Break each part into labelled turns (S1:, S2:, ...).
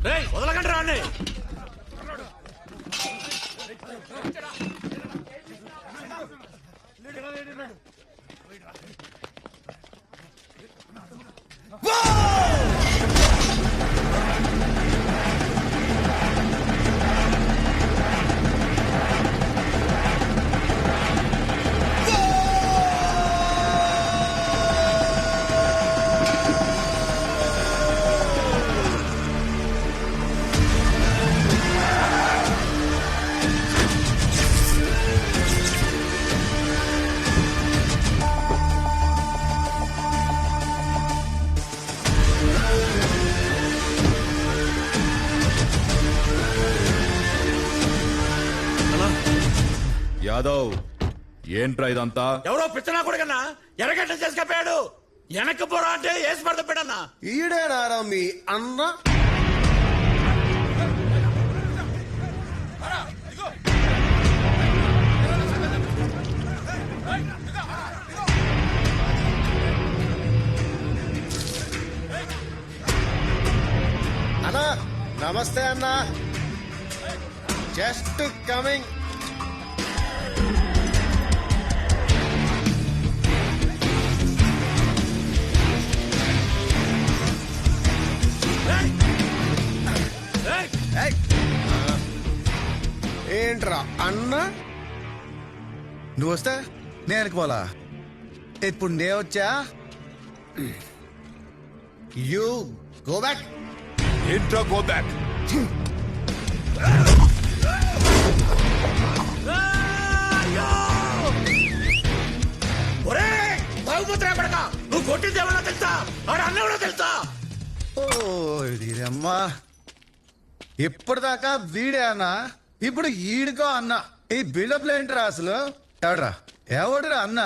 S1: వదలకండి రాండి.
S2: యాదవ్ ఏంట్రా ఇదంతా?
S1: ఎవరో పిచ్చనా కొడుకన్నా ఎరగట్ట చేసుకపోయాడు. వెనక్కి పోరా అంటే వేసి పడతాడన్నా.
S3: ఈడేనారా మీ అన్న? అన్నా నమస్తే అన్నా, జస్ట్ కమింగ్. ఏంట్రా అన్న?
S4: నువ్వు వస్తే నేను వెనకపోలా. ఇప్పుడు నే వచ్చా.
S3: You go back.
S2: ఏంట్రా గో బ్యాక్?
S1: బాగుపోతున్నా పడక. నువ్వు కొట్టింది ఎవరో తెలుసా? ఆడ అన్న ఎవరో తెలుసా?
S4: ఓ ఇదమ్మా, ఇప్పటిదాకా వీడే అన్నా, ఇప్పుడు ఈడుకో అన్న. ఈ బిల్డప్ ఏంట్రా అసలు? ఎవడ్రా ఎవడురా అన్న?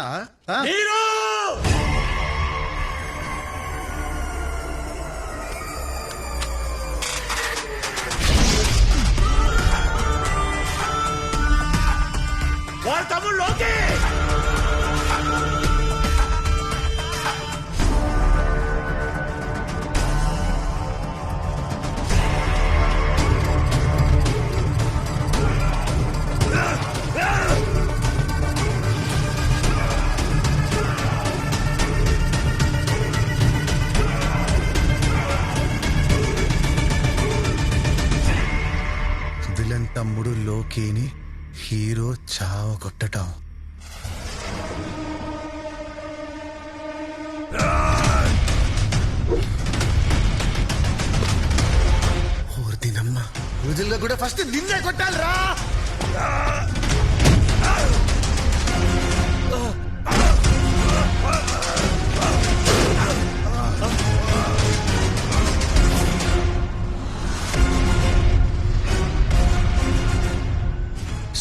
S1: వాళ్ళ తమ్ముళ్ళోకి
S4: విలన్ తమ్ముడు లోకేని హీరో చావ కొట్టటం. ఊరిదినమ్మా, రోజుల్లో కూడా ఫస్ట్ నిన్నే కొట్టాలిరా.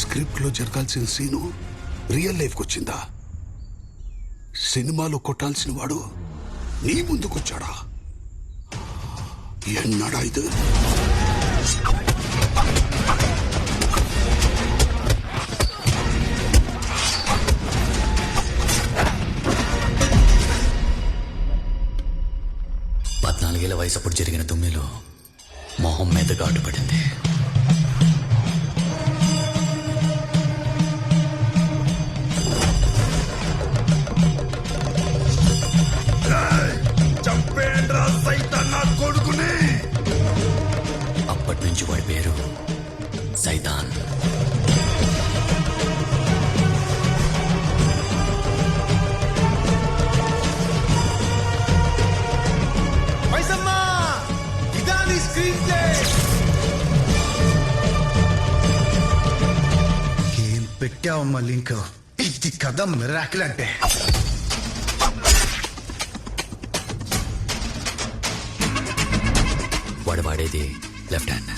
S5: స్క్రిప్ట్ లో జరగాల్సిన సీను రియల్ లైఫ్ వచ్చిందా? సినిమాలో కొట్టాల్సిన వాడు నీ ముందుకొచ్చాడా? ఎన్నడా ఇది?
S6: పద్నాలుగేళ్ల వయసప్పుడు జరిగిన తుమ్మిలో మొహం మీద ఘాటు పడింది. అప్పటి నుంచి వాడి పేరు సైతాన్.
S4: ఏం పెట్టావమ్మా లింక్? ఇది కథ మిరాకిల్ అంటే.
S6: వాడు వాడేది లెఫ్ట్ హ్యాండ్.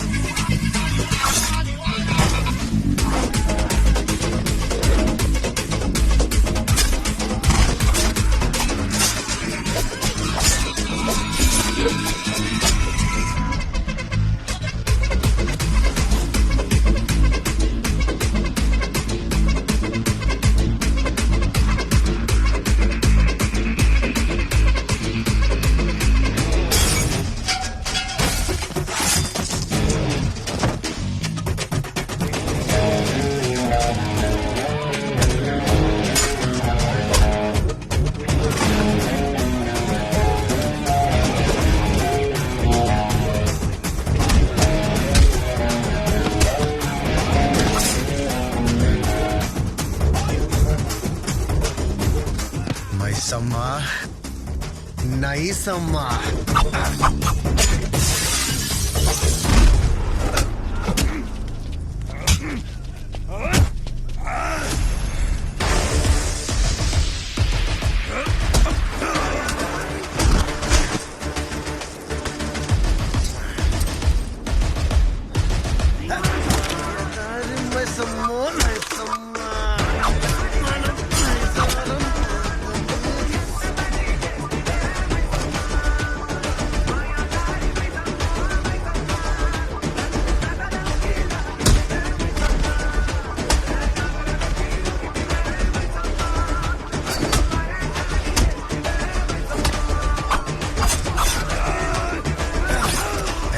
S3: మైసమ్మ.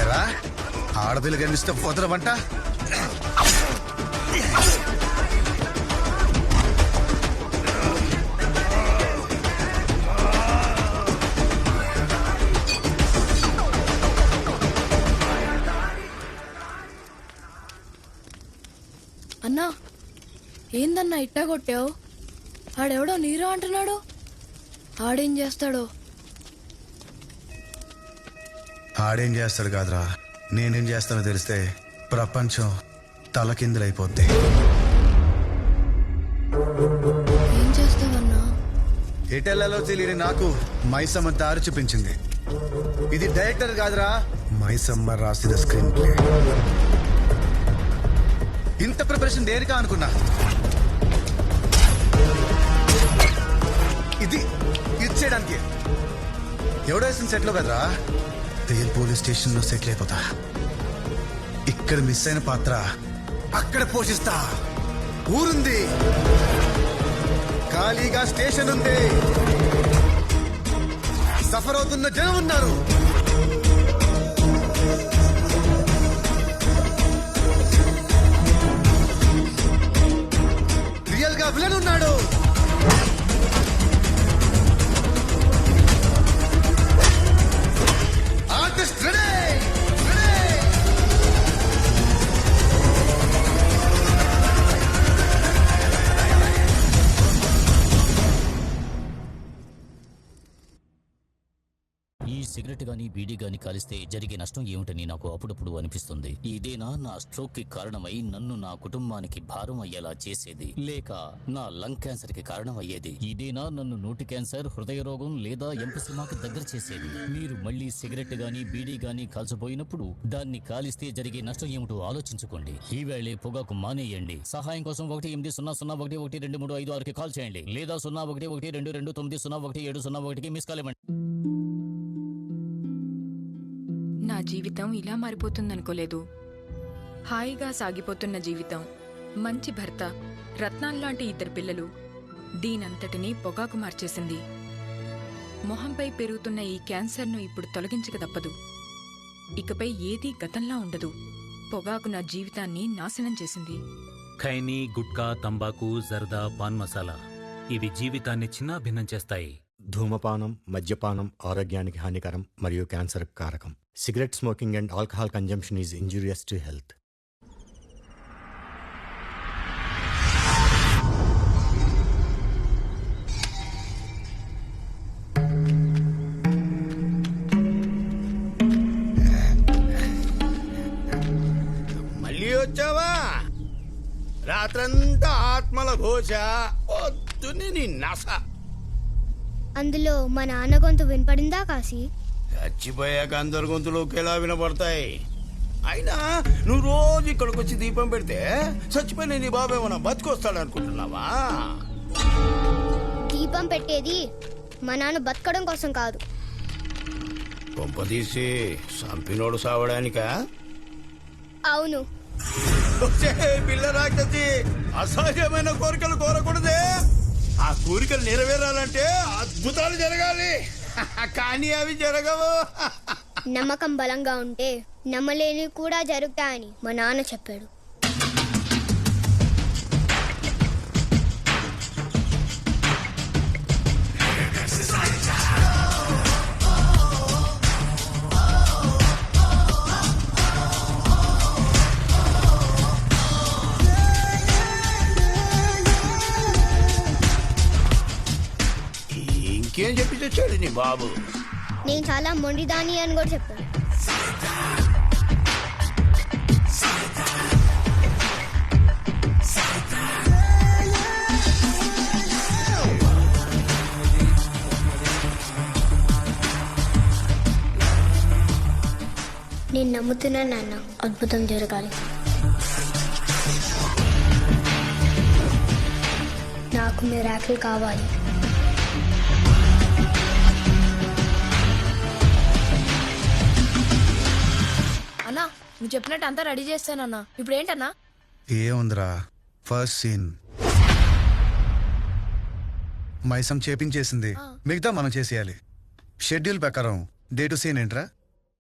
S4: ఎరా ఆడపిల్ల కనిపిస్తే పోతరమంట.
S7: అన్నా ఏందన్నా ఇట్టా కొట్టావు? ఆడెవడో నీరా అంటున్నాడు. ఆడేం చేస్తాడో?
S4: ఆడేం చేస్తాడు కాదురా, నేనేం చేస్తానో తెలిస్తే ప్రపంచం తలకిందులైపోద్ది.
S7: ఏం చేస్తావన్నా?
S4: ఎటెల్లలో తెలియని నాకు మైసమ్మ దారి చూపించింది. ఇది డైరెక్టర్ కాదురా, మైసమ్మ రాసిన స్క్రీన్ ప్లే. ఇంత ప్రిపరేషన్ దేనికా అనుకున్నా. ఇది ఇచ్చేయడానికి. ఎవడో వేసిన సెట్లో కదరా, తేల్ పోలీస్ స్టేషన్ లో సెటిల్ అయిపోతా. ఇక్కడ మిస్ అయిన పాత్ర అక్కడ పోషిస్తా. ఊరుంది, ఖాళీగా స్టేషన్ ఉంది, సఫర్ అవుతున్న జనం ఉన్నారు. రియల్ గా విలన్ ఉన్నాడు. Artist ready.
S6: ఈ సిగరెట్ గాని బీడీ గాని కాలిస్తే జరిగే నష్టం ఏమిటని నాకు అప్పుడప్పుడు అనిపిస్తుంది. ఇదేనా నా స్ట్రోక్ కి కారణమై నన్ను నా కుటుంబానికి భారం అయ్యేలా చేసేది, లేక నా లంగ్ క్యాన్సర్ కి కారణం అయ్యేది? ఇదేనా నన్ను నోటి క్యాన్సర్, హృదయ రోగం లేదా ఎంపసిమాకి దగ్గర చేసేది? మీరు మళ్ళీ సిగరెట్ గాని బీడీ గాని కాల్చబోయినప్పుడు దాన్ని కాలిస్తే జరిగే నష్టం ఏమిటో ఆలోచించుకోండి. ఈవేళే పొగాకు మానేయండి. సహాయం కోసం 180011235 కాల్ చేయండి, లేదా 011229011701కి మిస్ కాల్ ఇవ్వండి.
S8: నా జీవితం ఇలా మారిపోతుందనుకోలేదు. హాయిగా సాగిపోతున్న జీవితం, మంచి భర్త, రత్నాల్లాంటి ఇద్దరు పిల్లలు, దీనంతటినీ పొగాకు మార్చేసింది. మొహంపై పెరుగుతున్న ఈ క్యాన్సర్ను ఇప్పుడు తొలగించక తప్పదు. ఇకపై ఏదీ గతంలా ఉండదు. పొగాకు నా జీవితాన్ని నాశనం చేసింది.
S9: ఖైనీ, గుట్కా, తంబాకు, జర్దా, పాన్ మసాలా ఇవి జీవితాన్ని చిన్నాభిన్నం చేస్తాయి.
S10: ధూమపానం, మద్యపానం ఆరోగ్యానికి హానికరం మరియు క్యాన్సర్ కారకం. Cigarette smoking and alcohol consumption is injurious to health.
S1: మళ్ళీ వచ్చావా? రాత్రంతా ఆత్మల ఘోష, పొద్దున్నే నీ నస.
S11: అందులో మా నాన్న గొంతు వినపడిందా కాశీ?
S1: చచ్చిపోయాక అందరి గొంతులు ఒకేలా వినపడతాయి. అయినా నువ్వు రోజు ఇక్కడికి వచ్చి దీపం పెడితే చచ్చిపోయిన నీ బాబు ఏమన్నా బతికొస్తాడనుకుంటున్నావా?
S11: దీపం పెట్టేది మా నాన్న బతకడం కోసం కాదు.
S1: కొంప తీసి సంపినోడు సావడానికా?
S11: అవును.
S1: పిల్ల రాక్షసి, అసహ్యమైన కోరికలు కోరకూడదే. ఆ కోరికలు నెరవేరాలంటే అద్భుతాలు జరగాలి, కానీ అవి జరగవు.
S11: నమ్మకం బలంగా ఉంటే నమ్మలేని కూడా జరుగుతాయని మా నాన్న చెప్పాడు.
S1: ఇంకేం చెప్పి తెచ్చాడు నీ బాబు?
S11: నేను చాలా మొండిదాని అని కూడా చెప్పాను. నేను నమ్ముతున్నాను నాన్న, అద్భుతం జరగాలి. నాకు మిరాకిల్ కావాలి.
S7: అన్నా నువ్వు చెప్పినట్టు అంతా రెడీ చేస్తానన్నా. ఇప్పుడు ఏంటన్నా?
S4: ఏముందిరా, ఫస్ట్ సీన్ మైసం చేపించేసింది, మిగతా మనం చేసేయాలి. షెడ్యూల్ ప్రకారం డే టు సీన్ ఏంట్రా?